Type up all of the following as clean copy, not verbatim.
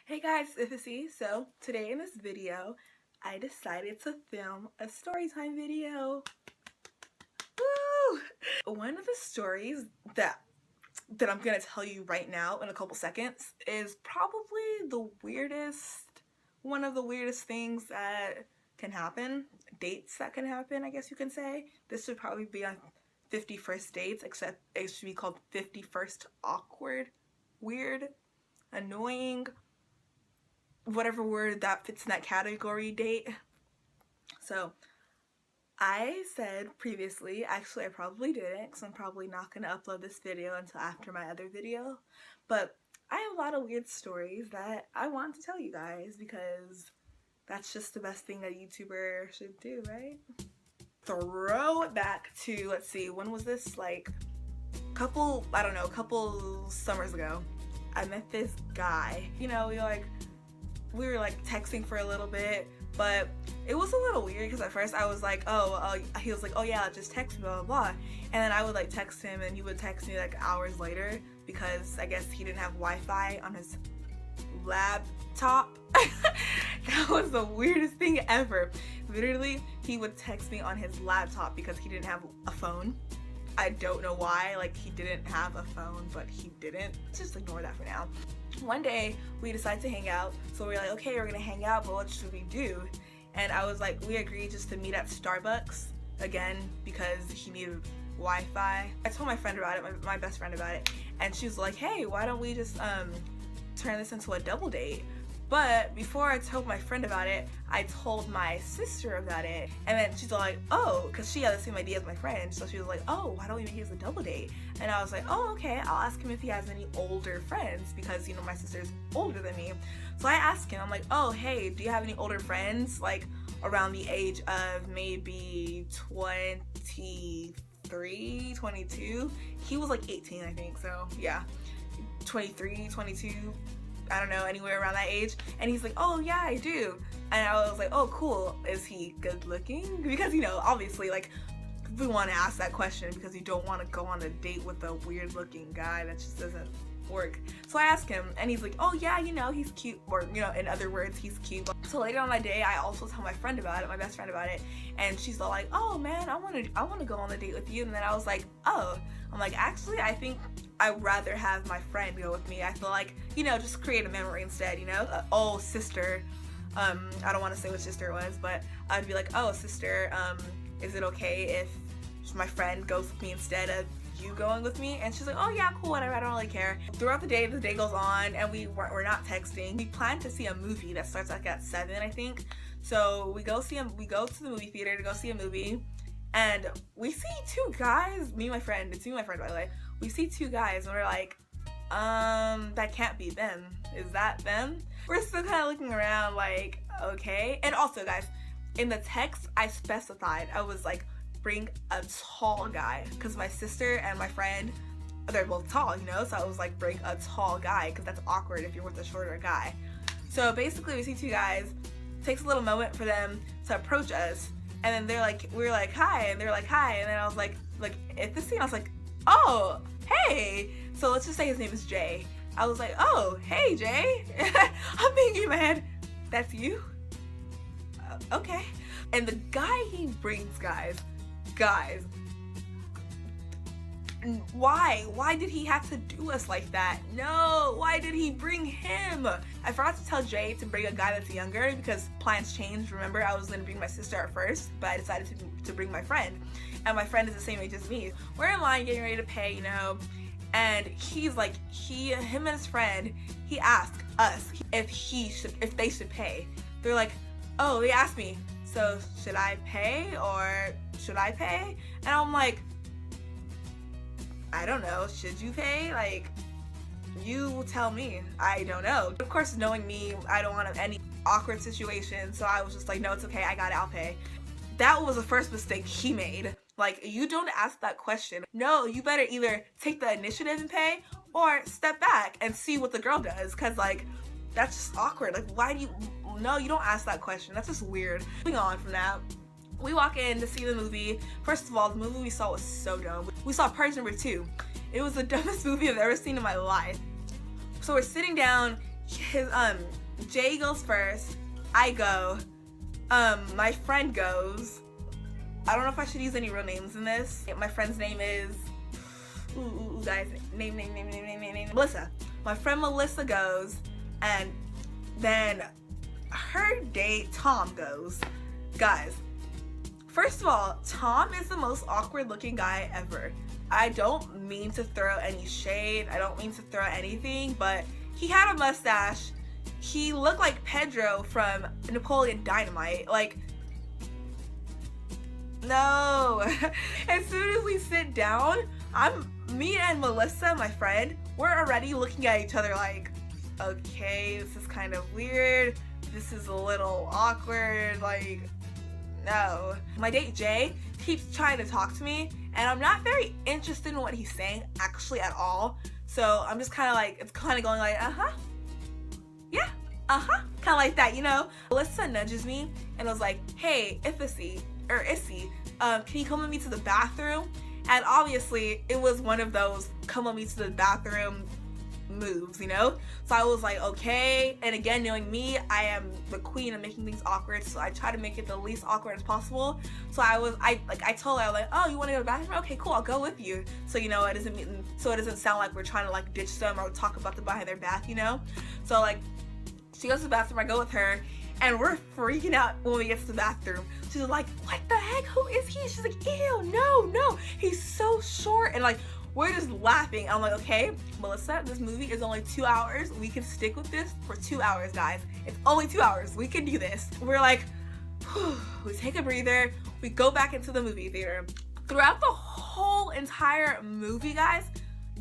Hey guys, it's Issy. So today in this video, I decided to film a story time video. Woo! One of the stories that I'm gonna tell you right now in a couple seconds is probably one of the weirdest things that can happen. Dates that can happen, I guess you can say. This should probably be on 51st dates, except it should be called 51st awkward, weird, annoying, whatever word that fits in that category date. So I said previously, actually I probably didn't, because I'm probably not going to upload this video until after my other video, but I have a lot of weird stories that I want to tell you guys because that's just the best thing a YouTuber should do, right? Throw it back to, let's see, when was this? Like a couple summers ago. I met this guy. You know, we were like texting for a little bit, but it was a little weird because at first I was like, he was like, oh yeah, just text me, blah, blah, blah. And then I would like text him and he would text me like hours later because I guess he didn't have Wi-Fi on his laptop. That was the weirdest thing ever. Literally, he would text me on his laptop because he didn't have a phone. I don't know why, like he didn't have a phone, but he didn't. Just ignore that for now. One day we decided to hang out, so we were like, okay, we're gonna hang out, but what should we do? And I was like, we agreed just to meet at Starbucks again because he needed Wi-Fi. I told my friend about it, my best friend about it, and she was like, hey, why don't we just turn this into a double date? But before I told my friend about it, I told my sister about it. And then she's like, oh, because she had the same idea as my friend. So she was like, oh, why don't we make it as a double date? And I was like, oh, okay, I'll ask him if he has any older friends because, you know, my sister's older than me. So I asked him, I'm like, oh, hey, do you have any older friends? Like around the age of maybe 23, 22. He was like 18, I think. So yeah, 23, 22. I don't know, anywhere around that age. And he's like, oh yeah, I do. And I was like, oh cool, is he good looking? Because, you know, obviously, like, we want to ask that question because you don't want to go on a date with a weird looking guy. That just doesn't work. So I asked him and he's like, oh yeah, you know, he's cute, or, you know, in other words, he's cute. So later on that day, I also tell my friend about it, my best friend about it, and she's all like, oh man, I want to go on a date with you. And then I was like, oh, I'm like, actually, I think I'd rather have my friend go with me. I feel like, you know, just create a memory instead, you know? Oh, sister, I don't want to say what sister it was, but I'd be like, oh, sister, is it okay if my friend goes with me instead of you going with me? And she's like, oh yeah, cool, whatever, I don't really care. Throughout the day goes on and we're not texting. We plan to see a movie that starts like at 7, I think. So we go to the movie theater to go see a movie, and we see two guys, it's me and my friend by the way. We see two guys and we're like, that can't be them. Is that them? We're still kind of looking around like, okay. And also guys, in the text I specified, I was like, bring a tall guy, because my sister and my friend, they're both tall, you know? So I was like, bring a tall guy, because that's awkward if you're with a shorter guy. So basically we see two guys, it takes a little moment for them to approach us, and then they're like, we're like, hi, and they're like, hi, and then I was like at this scene I was like, oh, hey. So let's just say his name is Jay. I was like, oh, hey Jay. I'm thinking in my head, that's you? Okay. And the guy he brings, guys, why did he have to do us like that? No, why did he bring him? I forgot to tell Jay to bring a guy that's younger because plans changed. Remember, I was gonna bring my sister at first, but I decided to bring my friend, and my friend is the same age as me. We're in line getting ready to pay, you know, and he's like, him and his friend, he asked us if they should pay. They're like, oh, they asked me, so should I pay or should I pay? And I'm like, I don't know, should you pay? Like, you tell me, I don't know. Of course, knowing me, I don't want any awkward situation, so I was just like, no, it's okay, I got it, I'll pay. That was the first mistake he made. Like, you don't ask that question. No, you better either take the initiative and pay or step back and see what the girl does, because like, that's just awkward. Like, why do you, no, you don't ask that question. That's just weird. Moving on from that, we walk in to see the movie. First of all, the movie we saw was so dumb. We saw Purge number 2. It was the dumbest movie I've ever seen in my life. So we're sitting down his Jay goes first, I go, my friend goes. I don't know if I should use any real names in this. My friend's name is, guys, name, Melissa. My friend Melissa goes, and then her date Tom goes. Guys, first of all, Tom is the most awkward looking guy ever. I don't mean to throw any shade, I don't mean to throw anything, but he had a mustache. He looked like Pedro from Napoleon Dynamite. Like, no. As soon as we sit down, me and Melissa, my friend, we're already looking at each other like, okay, this is kind of weird. This is a little awkward, like, no. My date Jay keeps trying to talk to me, and I'm not very interested in what he's saying actually at all. So I'm just kind of like, it's kind of going like, yeah, kind of like that, you know? Melissa nudges me and was like, hey, Issy, can you come with me to the bathroom? And obviously it was one of those come with me to the bathroom moves, you know? So I was like, okay. And again, knowing me, I am the queen of making things awkward, so I try to make it the least awkward as possible. So I told her, I was like, oh, you want to go to the bathroom? Okay, cool, I'll go with you. So, you know, it doesn't sound like we're trying to like ditch them or talk about them behind their bath, you know? So like, she goes to the bathroom, I go with her, and we're freaking out when we get to the bathroom. She's like, what the heck? Who is he? She's like, ew, no, he's so short. And like, we're just laughing. I'm like, okay, Melissa, this movie is only 2 hours. We can stick with this for 2 hours, guys. It's only 2 hours. We can do this. We're like, whew, we take a breather. We go back into the movie theater. Throughout the whole entire movie, guys,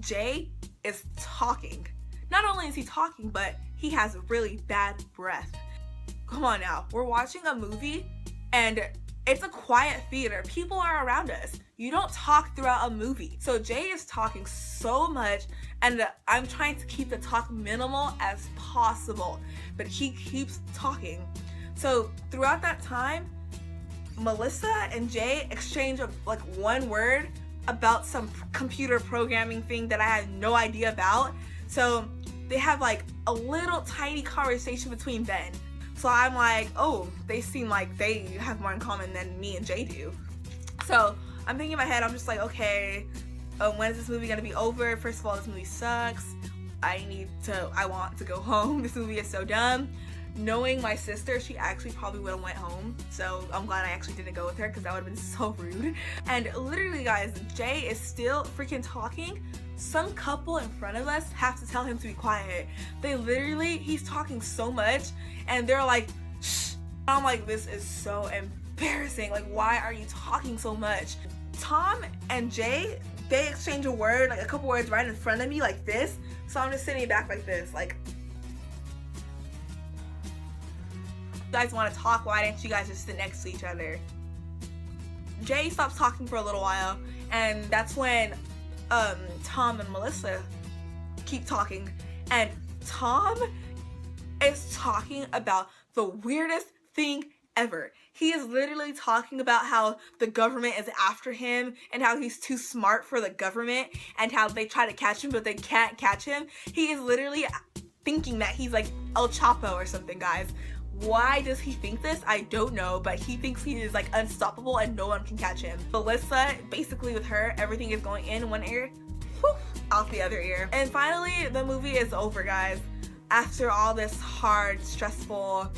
Jay is talking. Not only is he talking, but he has really bad breath. Come on now. We're watching a movie and it's a quiet theater. People are around us. You don't talk throughout a movie. So Jay is talking so much, and I'm trying to keep the talk minimal as possible, but he keeps talking. So throughout that time, Melissa and Jay exchange like one word about some computer programming thing that I had no idea about. So they have like a little tiny conversation between them. So I'm like, oh, they seem like they have more in common than me and Jay do. So I'm thinking in my head, I'm just like, okay, when is this movie gonna be over? First of all, this movie sucks. I want to go home. This movie is so dumb. Knowing my sister, she actually probably would have went home. So I'm glad I actually didn't go with her, because that would have been so rude. And literally, guys, Jay is still freaking talking. Some couple in front of us have to tell him to be quiet. He's talking so much, and they're like, shh. I'm like, this is so embarrassing. Like, why are you talking so much? Tom and Jay, they exchange a couple words right in front of me like this. So I'm just sitting back like this, like, you guys want to talk? Why didn't you guys just sit next to each other? Jay stops talking for a little while, and that's when Tom and Melissa keep talking, and Tom is talking about the weirdest thing ever. He is literally talking about how the government is after him and how he's too smart for the government and how they try to catch him but they can't catch him. He is literally thinking that he's like El Chapo or something, guys. Why does he think this? I don't know, but he thinks he is like unstoppable and no one can catch him. Melissa, basically with her, everything is going in one ear, whew, out the other ear. And finally, the movie is over, guys. After all this hard, stressful,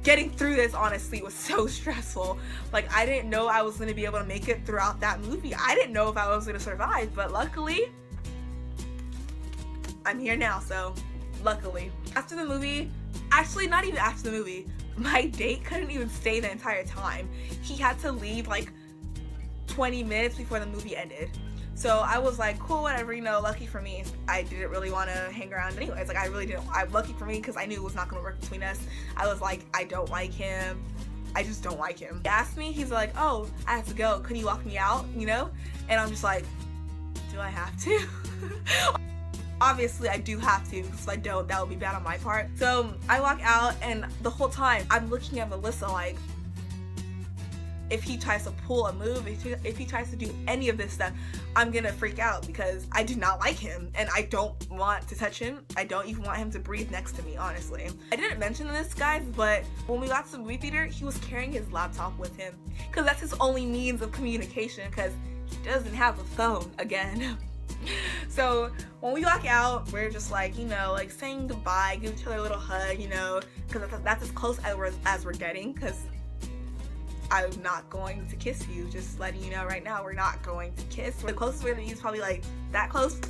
getting through this honestly was so stressful. Like, I didn't know I was gonna be able to make it throughout that movie. I didn't know if I was gonna survive, but luckily, I'm here now, so luckily. After the movie, actually not even after the movie, my date couldn't even stay the entire time. He had to leave like 20 minutes before the movie ended. So I was like, cool, whatever, you know, lucky for me. I didn't really want to hang around anyways. Like, I really didn't. Lucky for me, because I knew it was not going to work between us. I was like, I don't like him. I just don't like him. He asked me, he's like, oh, I have to go. Can you walk me out, you know? And I'm just like, do I have to? Obviously, I do have to, because if I don't, that would be bad on my part. So I walk out, and the whole time, I'm looking at Melissa like, if he tries to pull a move, if he tries to do any of this stuff, I'm gonna freak out because I do not like him and I don't want to touch him. I don't even want him to breathe next to me, honestly. I didn't mention this, guys, but when we got to the movie theater, he was carrying his laptop with him because that's his only means of communication because he doesn't have a phone again. So when we walk out, we're just like, you know, like saying goodbye, give each other a little hug, you know, because that's as close as we're getting, because I'm not going to kiss you, just letting you know right now, we're not going to kiss. The closest we're gonna use probably like that close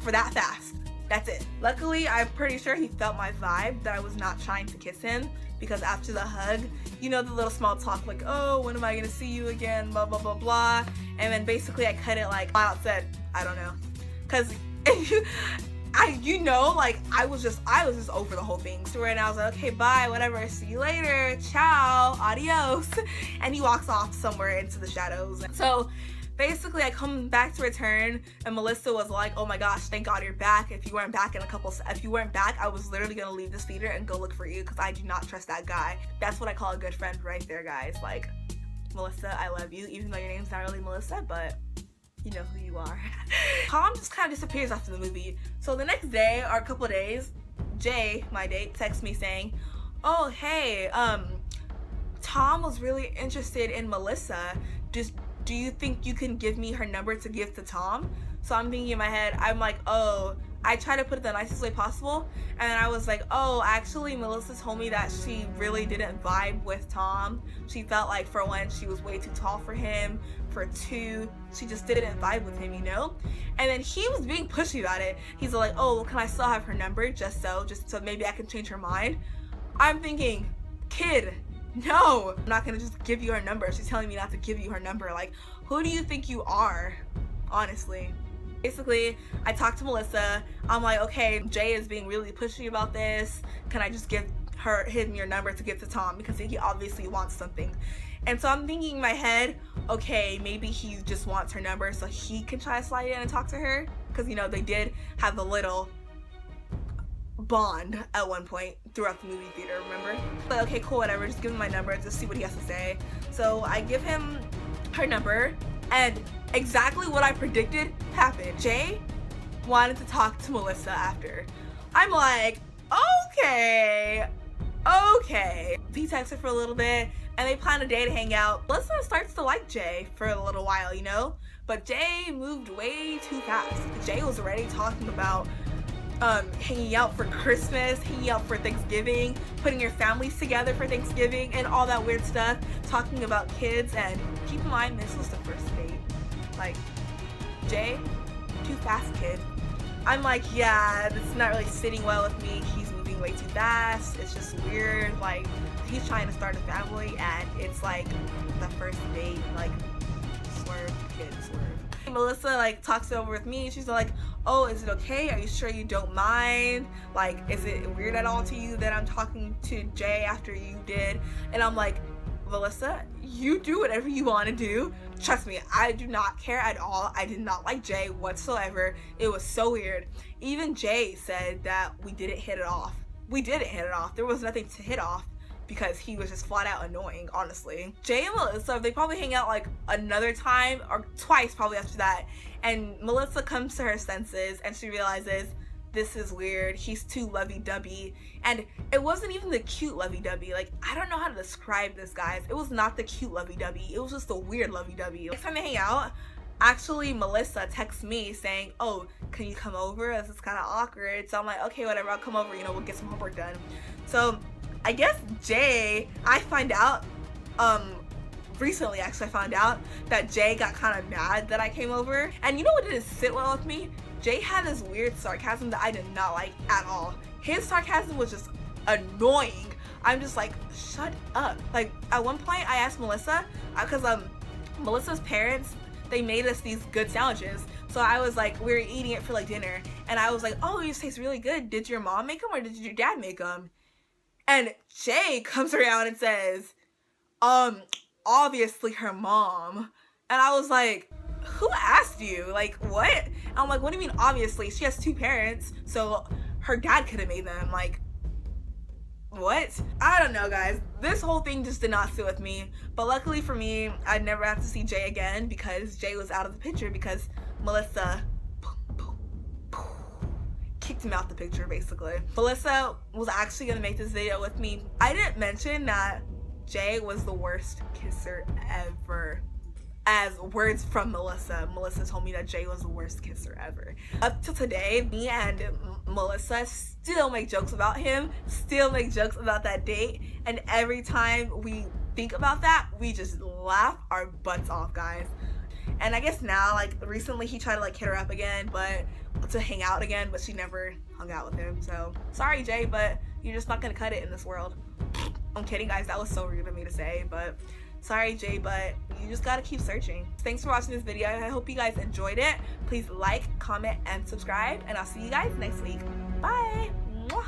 for that fast. That's it. Luckily, I'm pretty sure he felt my vibe that I was not trying to kiss him, because after the hug, you know, the little small talk like, oh, when am I gonna see you again, blah blah blah blah, and then basically I cut it like I said, I don't know, because you know, like I was just over the whole thing. So right now I was like, okay, bye, whatever, see you later, ciao, adios, and he walks off somewhere into the shadows. So basically I come back to return and Melissa was like, oh my gosh, thank God you're back. If you weren't back, I was literally gonna leave this theater and go look for you because I do not trust that guy. That's what I call a good friend right there, guys. Like, Melissa, I love you, even though your name's not really Melissa, but you know who you are. Tom just kind of disappears after the movie. So the next day, or a couple days, Jay, my date, texts me saying, oh, hey, Tom was really interested in Melissa. Do you think you can give me her number to give to Tom? So I'm thinking in my head, I'm like, oh, I try to put it the nicest way possible. And then I was like, oh, actually, Melissa told me that she really didn't vibe with Tom. She felt like, for one, she was way too tall for him. For two, she just didn't vibe with him, you know? And then he was being pushy about it. He's like, oh, well, can I still have her number just so maybe I can change her mind? I'm thinking, kid, no, I'm not gonna just give you her number. She's telling me not to give you her number. Like, who do you think you are, honestly? Basically, I talked to Melissa. I'm like, okay, Jay is being really pushy about this. Can I just give him your number to give to Tom? Because he obviously wants something. And so I'm thinking in my head, okay, maybe he just wants her number so he can try to slide in and talk to her. Because, you know, they did have a little bond at one point throughout the movie theater, remember? But okay, cool, whatever, just give him my number, just see what he has to say. So I give him her number, and exactly what I predicted happened. Jay wanted to talk to Melissa after. I'm like, okay. He texted her for a little bit, and they plan a day to hang out. Melissa starts to like Jay for a little while, you know? But Jay moved way too fast. Jay was already talking about hanging out for Christmas, hanging out for Thanksgiving, putting your families together for Thanksgiving, and all that weird stuff, talking about kids. And keep in mind, this was the first date. Like, Jay, too fast, kid. I'm like, yeah, this is not really sitting well with me. He's moving way too fast. It's just weird. Like, he's trying to start a family, and it's like the first date. Like, swerve, kid, swerve. Melissa like talks it over with me. She's like, oh, is it okay? Are you sure you don't mind? Like, is it weird at all to you that I'm talking to Jay after you did? And I'm like, Melissa, you do whatever you want to do. Trust me, I do not care at all. I did not like Jay whatsoever. It was so weird. Even Jay said that we didn't hit it off. We didn't hit it off. There was nothing to hit off because he was just flat out annoying, honestly. Jay and Melissa, they probably hang out like another time or twice probably after that. And Melissa comes to her senses and she realizes this is weird. He's too lovey-dovey. And it wasn't even the cute lovey-dovey. Like, I don't know how to describe this, guys. It was not the cute lovey-dovey. It was just a weird lovey-dovey. Next time they hang out, actually Melissa texts me saying, oh, can you come over? This is kind of awkward. So I'm like, okay, whatever, I'll come over, you know, we'll get some homework done. So I guess Jay, I find out, recently actually I found out that Jay got kind of mad that I came over. And you know what didn't sit well with me? Jay had this weird sarcasm that I did not like at all. His sarcasm was just annoying. I'm just like, shut up. Like, at one point I asked Melissa, because Melissa's parents, they made us these good sandwiches. So I was like, we were eating it for like dinner. And I was like, oh, these taste really good. Did your mom make them or did your dad make them? And Jay comes around and says, obviously her mom. And I was like, who asked you? Like, what? And I'm like, what do you mean obviously? She has two parents, so her dad could have made them. Like, what? I don't know, guys. This whole thing just did not sit with me. But luckily for me, I never have to see Jay again because Jay was out of the picture because Melissa kicked him out the picture, basically. Melissa was actually gonna make this video with me. I didn't mention that Jay was the worst kisser ever. As words from Melissa. Melissa told me that Jay was the worst kisser ever. Up to today, me and Melissa still make jokes about him, still make jokes about that date, and every time we think about that, we just laugh our butts off, guys. And I guess now, like, recently he tried to like hit her up again, but to hang out again, but she never hung out with him. So sorry, Jay, but you're just not gonna cut it in this world. I'm kidding, guys. That was so rude of me to say, but sorry, Jay, but you just gotta keep searching. Thanks for watching this video. I hope you guys enjoyed it. Please like, comment, and subscribe, and I'll see you guys next week. Bye. Mwah.